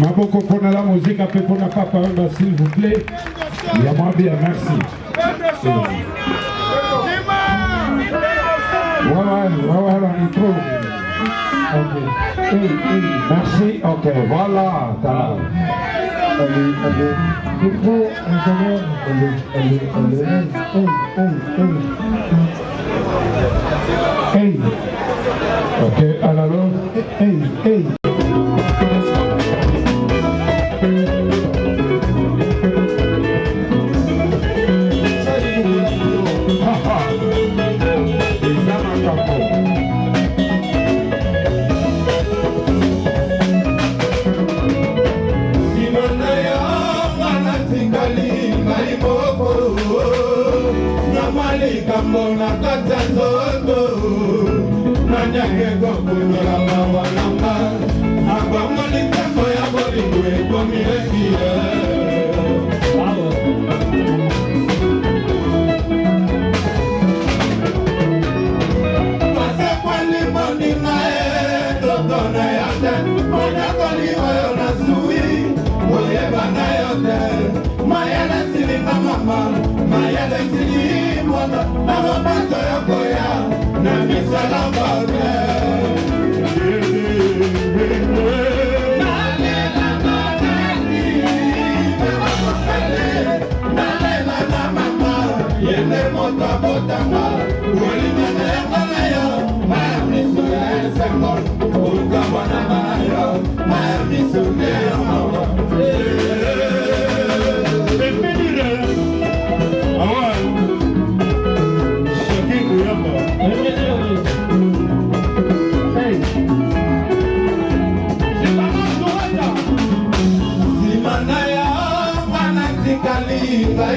Maboko pour la musique, après pour la papa, s'il vous plaît. Il y a moins bien, merci. Ouais, on est trop. Ok. Merci, ok, voilà. Allez. Hey. Ok, alors. Hey. Mona katanzoto nanyake kokunyola mawanamba abamoni tembo ya bolingwe komirekie pasekwani moninae totona yate onyakoli oyo nasui moyeba na yote mayele silinga mama mayele silinga na mapato yako ya na misala bade nalela manani nalela na mama yene mota botama walina na yangalayo maya miso ya esengo uka wana mayo maya miso ya mawa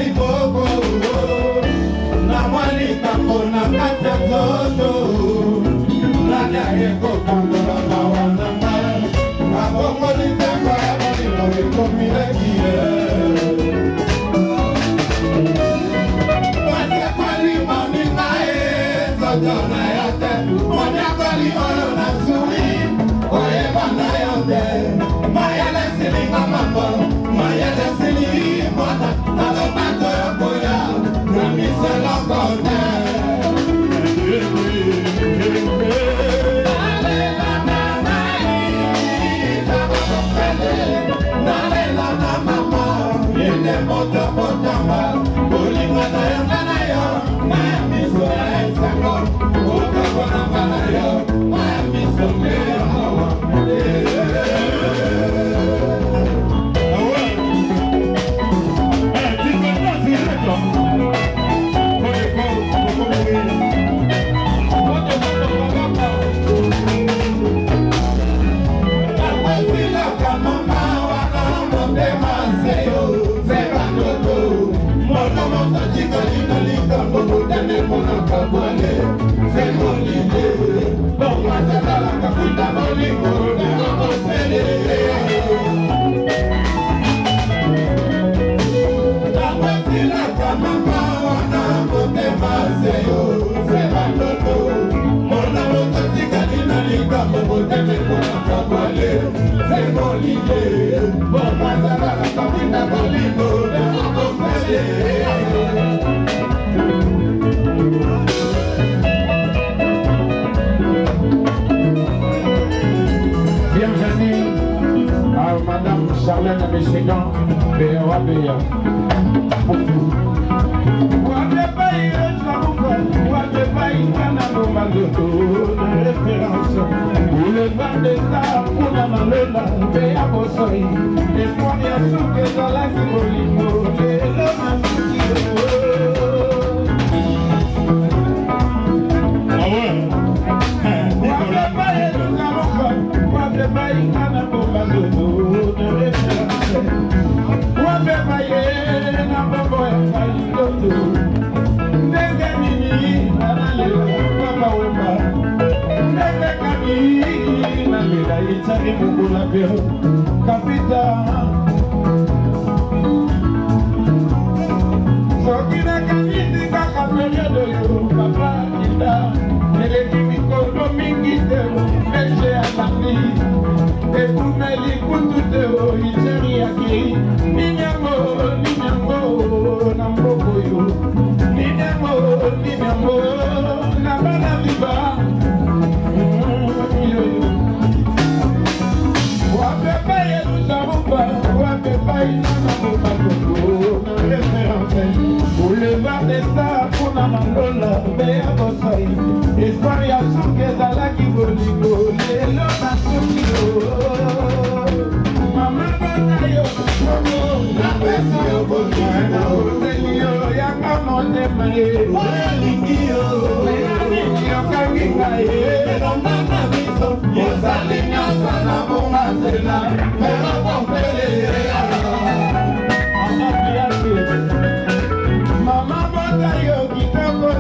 Iboko na mwali kamona kata zoto na yako kamona mawananga na bongo nitaka ya bali moyo komirekie wase kwali mami nae zodona yate moja kwali oyo na suri oye bana yote mayele silinga mambo mayele silinga mwana na lopato yoko ya na misela kote nalela na nani nalela na mama yene moto potama bolinga na yanga na yo maya miso ya esango ukakona mbana yo maya miso ngea mawa Bienvenue à Madame Charlène Michigan, BOA. Boulevard des Stars, Kuna Malela, Béa Bossoi, Espoir ya Souke, Zalaki Bolingo, Lelo Masuki, ah ouais, ingana bombandodo na reference wape maye na bombo ya kaitoto ndenge nini analela papa wemba ndenge kami nalela itari mungula pero kapita soki nakanisi kaka periode yo papa kita eleki mikolo mingi te meche ya bandi ekumeli kutu te iteri yaki ninyango na mboko yo ninyango na bana liba wapepa yelusaruba wapepa inanamoba na référence boulevard des stars kuna mandola beya bosai espoir ya suki ezalaki bolingo lelo nasoki yo mama bana yo napesi yo bolingo ozeli yo yanga motema ye oyalingi yo oyalingi okangi ngai elonga na biso ozali nyonso na bonga nzela fera kompele mama bota yo kitoko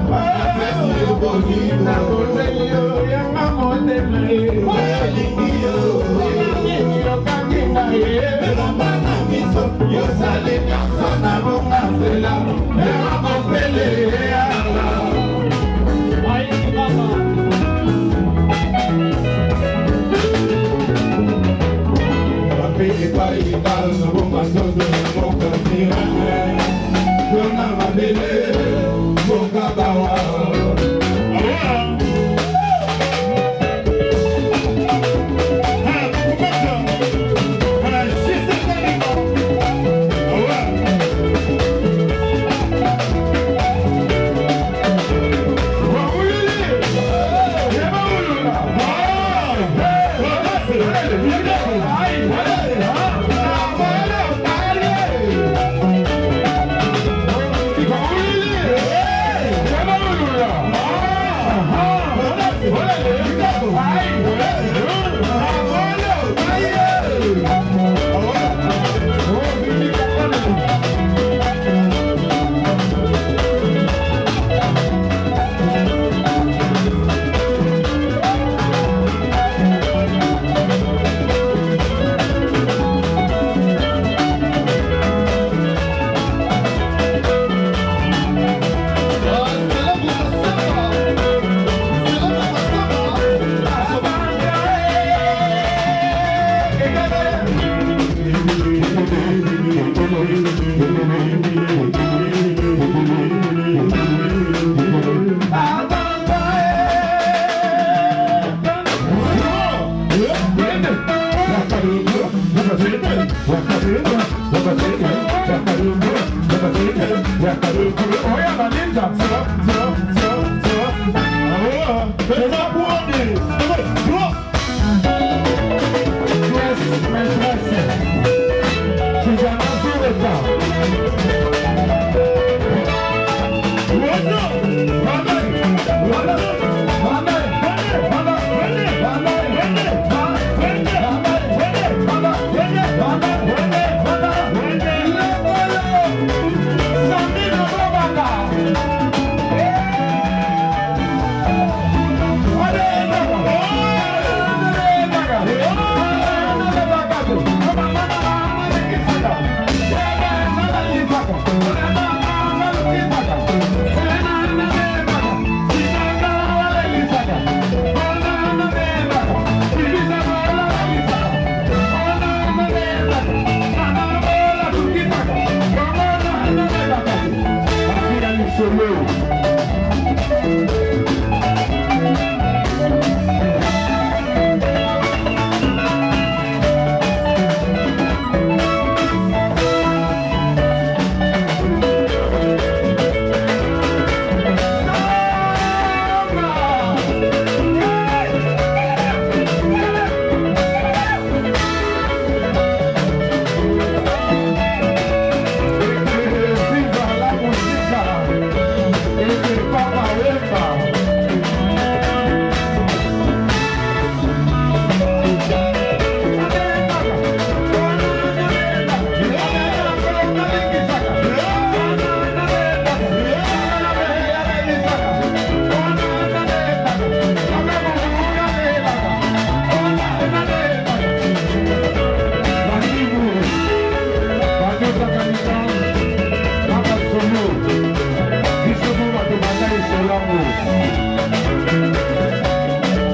na kozeli yo yanga motema ye oyalingi yo oyalingi okangi ngai elonga na biso ozali nyonso na bonga nzela fera kompele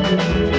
Thank you.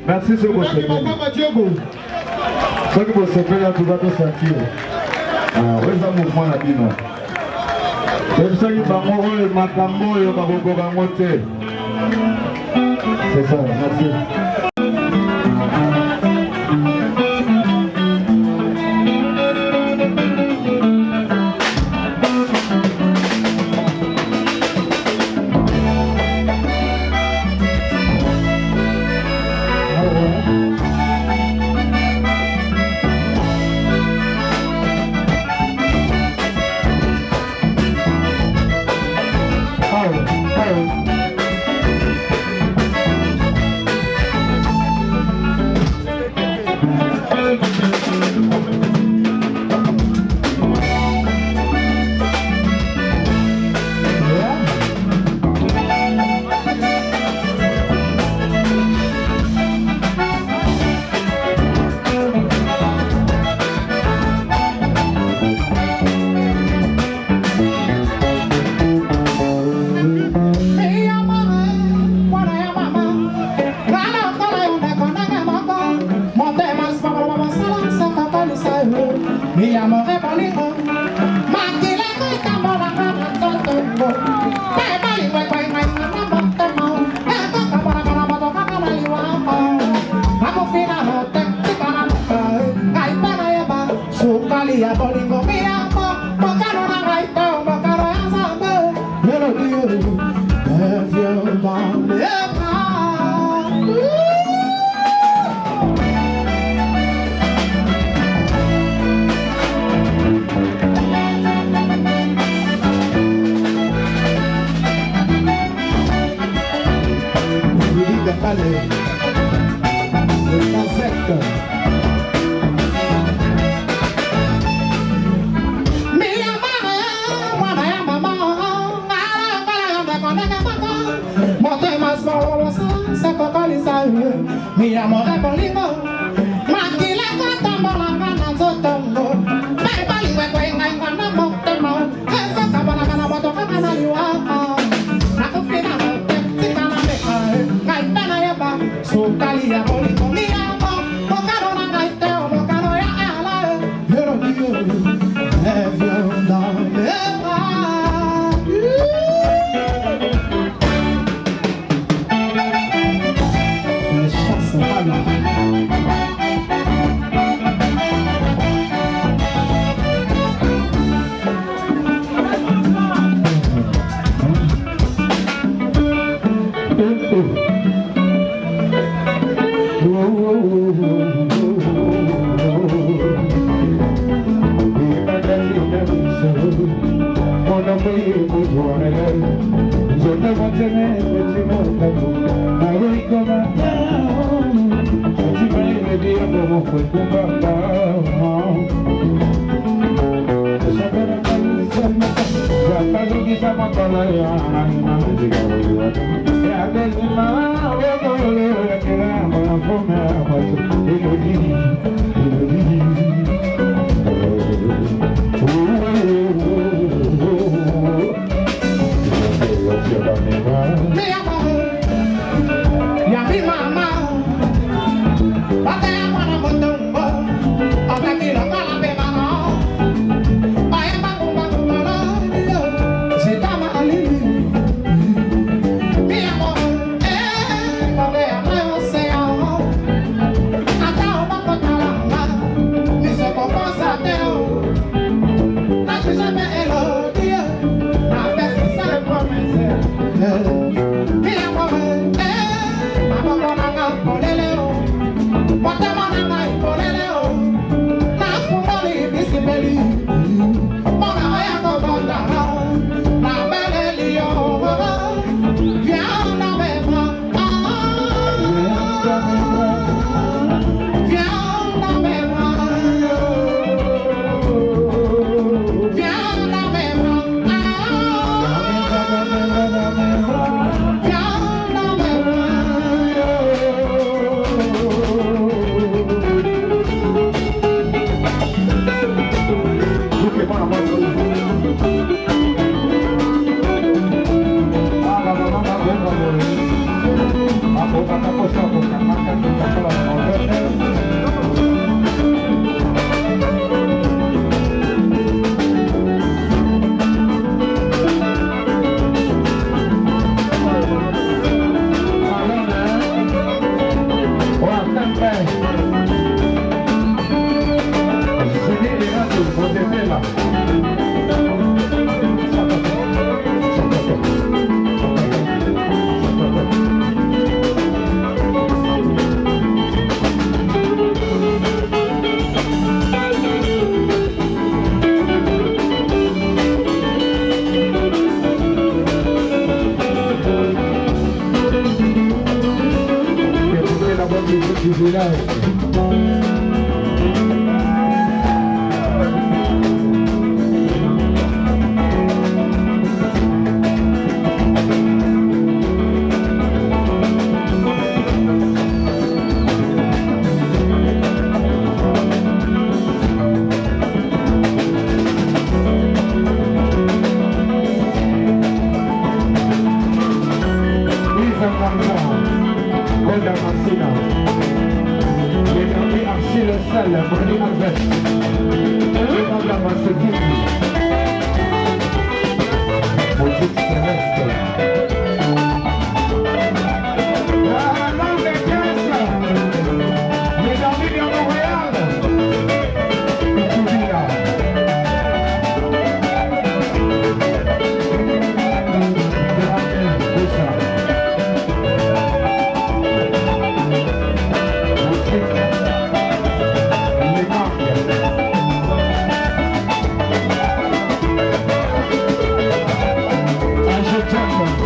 Merci ce que vous savez. Ce que vous savez, tu vas te sentir. Oui, ça me prend la vie. C'est ça qui va mourir, ma cambo, il va monter. C'est ça, merci. Mi amor es polino, maquila con tambola, zotongo. Pai pali we kwenga ingwana motemo. Esa kabana kana boto kana liwa. Nakufina mote, tikana meka. Ngai pena yaba, sukali ya polino. Mi amor, mokano na ngai teo, mokano ya ala. Pero dio, evio da meva. Mon amour, je ne vais pas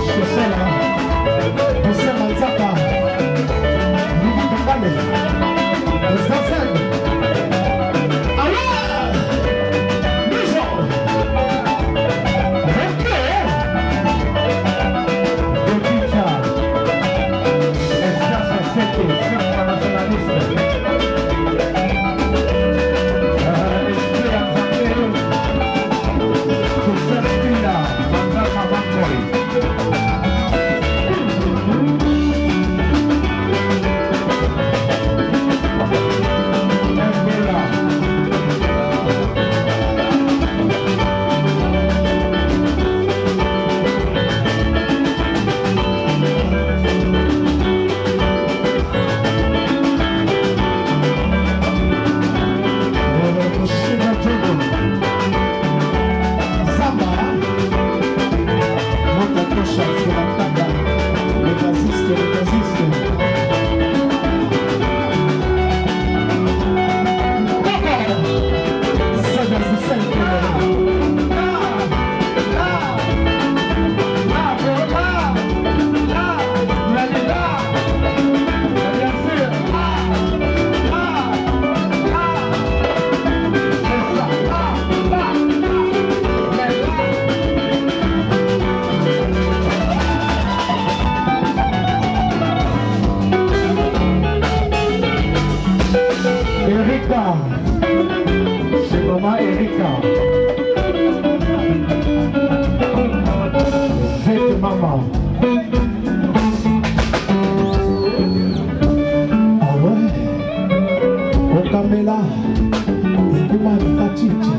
Chez là, et comment il fatigue.